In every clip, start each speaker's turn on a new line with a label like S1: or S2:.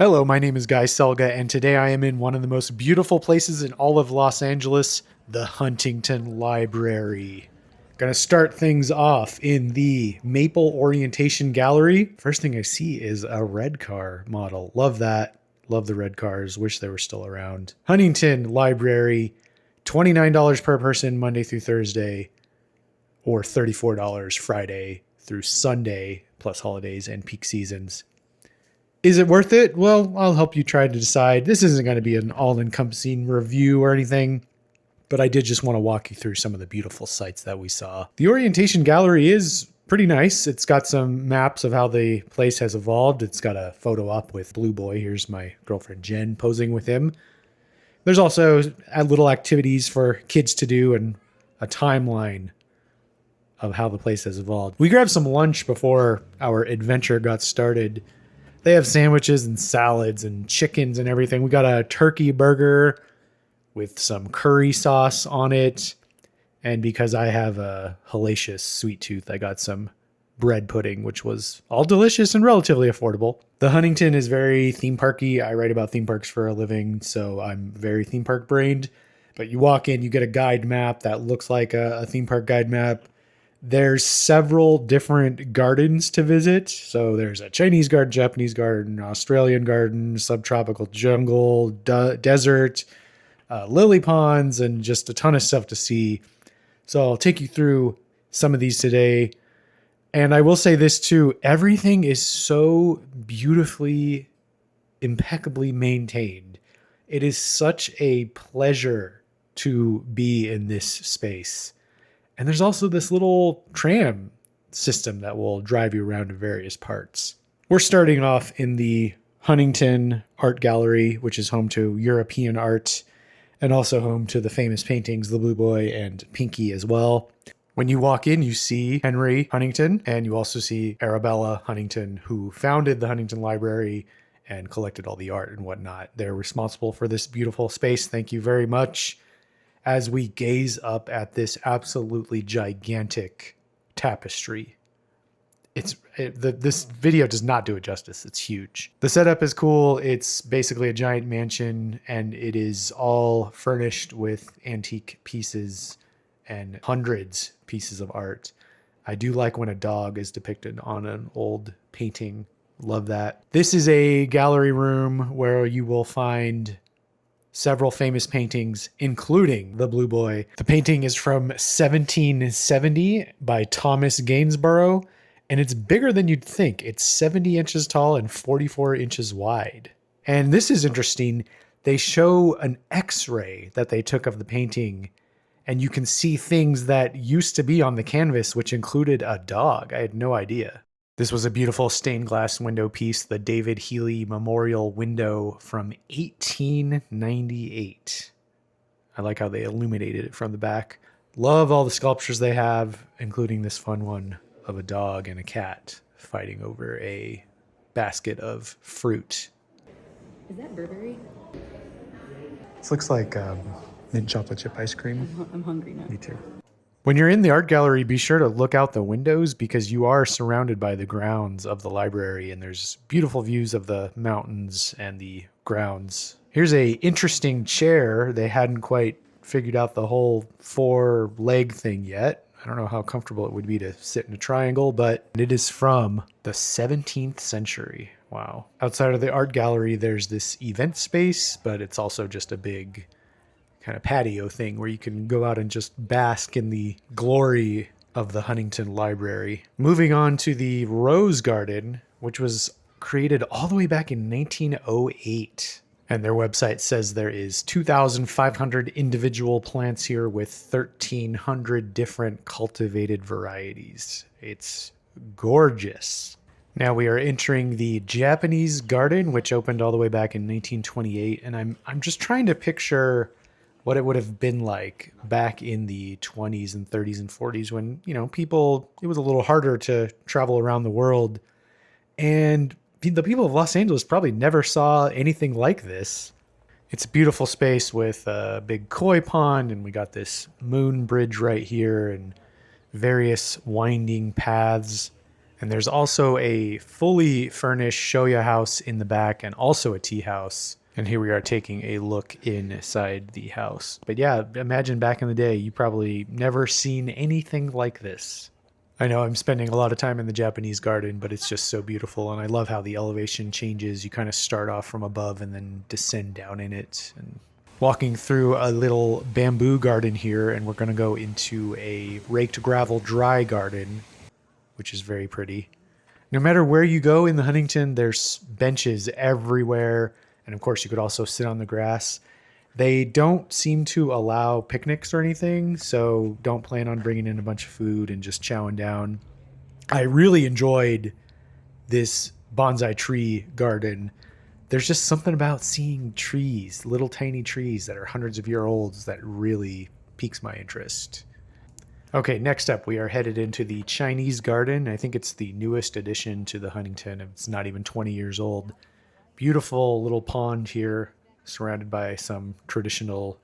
S1: Hello, my name is Guy Selga, and today I am in one of the most beautiful places in all of Los Angeles, the Huntington Library. Gonna start things off in the Maple Orientation Gallery. First thing I see is a red car model. Love that. Love the red cars. Wish they were still around. Huntington Library, $29 per person Monday through Thursday, or $34 Friday through Sunday, plus holidays and peak seasons. Is it worth it? Well, I'll help you try to decide. This isn't going to be an all-encompassing review or anything, but I did just want to walk you through some of the beautiful sights that we saw. The Orientation Gallery is pretty nice. It's got some maps of how the place has evolved. It's got a photo op with Blue Boy. Here's my girlfriend Jen posing with him. There's also little activities for kids to do and a timeline of how the place has evolved. We grabbed some lunch before our adventure got started. They have sandwiches and salads and chickens and everything. We got a turkey burger with some curry sauce on it. And because I have a hellacious sweet tooth, I got some bread pudding, which was all delicious and relatively affordable. The Huntington is very theme parky. I write about theme parks for a living, so I'm very theme park brained. But you walk in, you get a guide map that looks like a theme park guide map. There's several different gardens to visit. So there's a Chinese garden, Japanese garden, Australian garden, subtropical jungle, desert, lily ponds, and just a ton of stuff to see. So I'll take you through some of these today. And I will say this too, everything is so beautifully, impeccably maintained. It is such a pleasure to be in this space. And there's also this little tram system that will drive you around to various parts. We're starting off in the Huntington Art Gallery, which is home to European art and also home to the famous paintings, The Blue Boy and Pinky as well. When you walk in, you see Henry Huntington, and you also see Arabella Huntington, who founded the Huntington Library and collected all the art and whatnot. They're responsible for this beautiful space. Thank you very much. As we gaze up at this absolutely gigantic tapestry. This video does not do it justice. It's huge. The setup is cool. It's basically a giant mansion, and it is all furnished with antique pieces and hundreds pieces of art. I do like when a dog is depicted on an old painting. Love that. This is a gallery room where you will find several famous paintings, including The Blue Boy. The painting is from 1770 by Thomas Gainsborough, and it's bigger than you'd think. It's 70 inches tall and 44 inches wide. And this is interesting. They show an X-ray that they took of the painting, and you can see things that used to be on the canvas, which included a dog. I had no idea. This was a beautiful stained glass window piece, the David Healy Memorial Window from 1898. I like how they illuminated it from the back. Love all the sculptures they have, including this fun one of a dog and a cat fighting over a basket of fruit.
S2: Is that Burberry?
S1: This looks like mint chocolate chip ice cream.
S2: I'm hungry now.
S1: Me too. When you're in the art gallery, be sure to look out the windows because you are surrounded by the grounds of the library, and there's beautiful views of the mountains and the grounds. Here's a interesting chair. They hadn't quite figured out the whole 4-leg thing yet. I don't know how comfortable it would be to sit in a triangle, but it is from the 17th century. Wow. Outside of the art gallery, there's this event space, but it's also just a big kind of patio thing where you can go out and just bask in the glory of the Huntington Library. Moving on to the Rose Garden, which was created all the way back in 1908. And their website says there is 2,500 individual plants here with 1,300 different cultivated varieties. It's gorgeous. Now we are entering the Japanese garden, which opened all the way back in 1928. And I'm just trying to picture what it would have been like back in the 20s and 30s and 40s when, it was a little harder to travel around the world. And the people of Los Angeles probably never saw anything like this. It's a beautiful space with a big koi pond, and we got this moon bridge right here and various winding paths. And there's also a fully furnished shoya house in the back and also a tea house. And here we are taking a look inside the house. But yeah, imagine back in the day, you probably never seen anything like this. I know I'm spending a lot of time in the Japanese garden, but it's just so beautiful. And I love how the elevation changes. You kind of start off from above and then descend down in it. And walking through a little bamboo garden here, and we're going to go into a raked gravel dry garden, which is very pretty. No matter where you go in the Huntington, there's benches everywhere. And of course, you could also sit on the grass. They don't seem to allow picnics or anything, so don't plan on bringing in a bunch of food and just chowing down. I really enjoyed this bonsai tree garden. There's just something about seeing trees, little tiny trees that are hundreds of year olds, that really piques my interest. Okay, next up, we are headed into the Chinese garden. I think it's the newest addition to the Huntington. It's not even 20 years old. Beautiful little pond here, surrounded by some traditional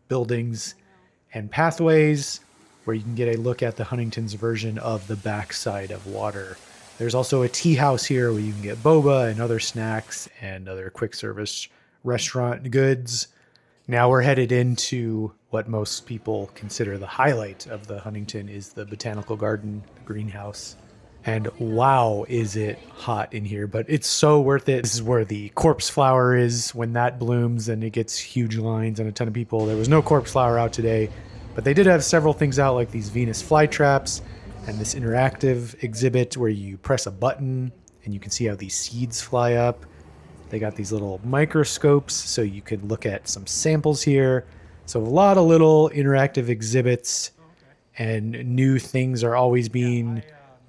S1: buildings and pathways where you can get a look at the Huntington's version of the backside of water. There's also a tea house here where you can get boba and other snacks and other quick service restaurant goods. Now we're headed into what most people consider the highlight of the Huntington is the botanical garden, the greenhouse. And wow, is it hot in here, but it's so worth it. This is where the corpse flower is. When that blooms and it gets huge lines and a ton of people. There was no corpse flower out today, but they did have several things out like these Venus flytraps and this interactive exhibit where you press a button and you can see how these seeds fly up. They got these little microscopes so you can look at some samples here. So a lot of little interactive exhibits, and new things are always being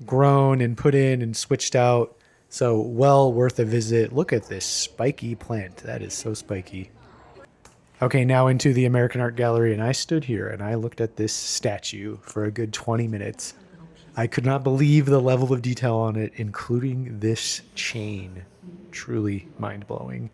S1: grown and put in and switched out. So well worth a visit. Look at this spiky plant. That is so spiky. Okay, now into the American Art Gallery, and I stood here and I looked at this statue for a good 20 minutes. I could not believe the level of detail on it, including this chain. Truly mind-blowing.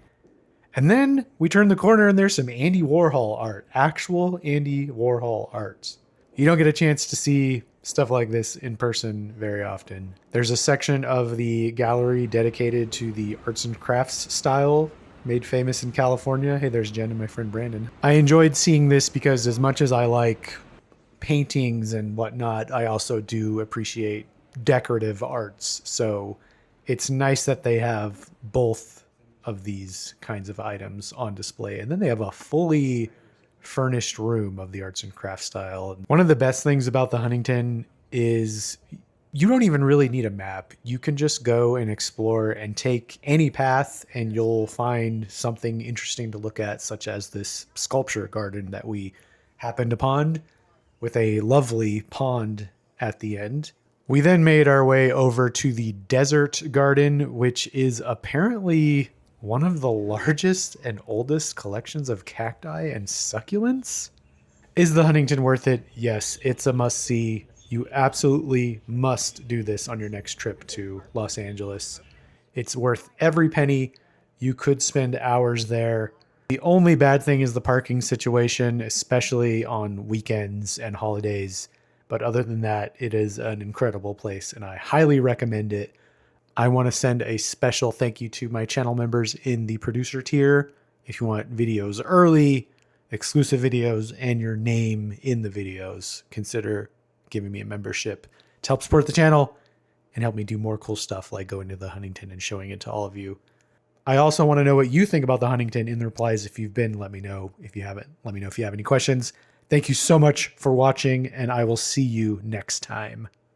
S1: And then we turn the corner and there's some Andy Warhol art. Actual Andy Warhol art. You don't get a chance to see stuff like this in person very often. There's a section of the gallery dedicated to the arts and crafts style made famous in California. Hey, there's Jen and my friend Brandon. I enjoyed seeing this because as much as I like paintings and whatnot, I also do appreciate decorative arts. So it's nice that they have both of these kinds of items on display. And then they have a fully furnished room of the arts and crafts style. One of the best things about the Huntington is you don't even really need a map. You can just go and explore and take any path and you'll find something interesting to look at, such as this sculpture garden that we happened upon with a lovely pond at the end. We then made our way over to the desert garden, which is apparently one of the largest and oldest collections of cacti and succulents. Is the Huntington worth it? Yes, it's a must-see. You absolutely must do this on your next trip to Los Angeles. It's worth every penny. You could spend hours there. The only bad thing is the parking situation, especially on weekends and holidays. But other than that, it is an incredible place and I highly recommend it. I want to send a special thank you to my channel members in the producer tier. If you want videos early, exclusive videos, and your name in the videos, consider giving me a membership to help support the channel and help me do more cool stuff like going to the Huntington and showing it to all of you. I also want to know what you think about the Huntington in the replies. If you've been, let me know. If you haven't, let me know if you have any questions. Thank you so much for watching, and I will see you next time.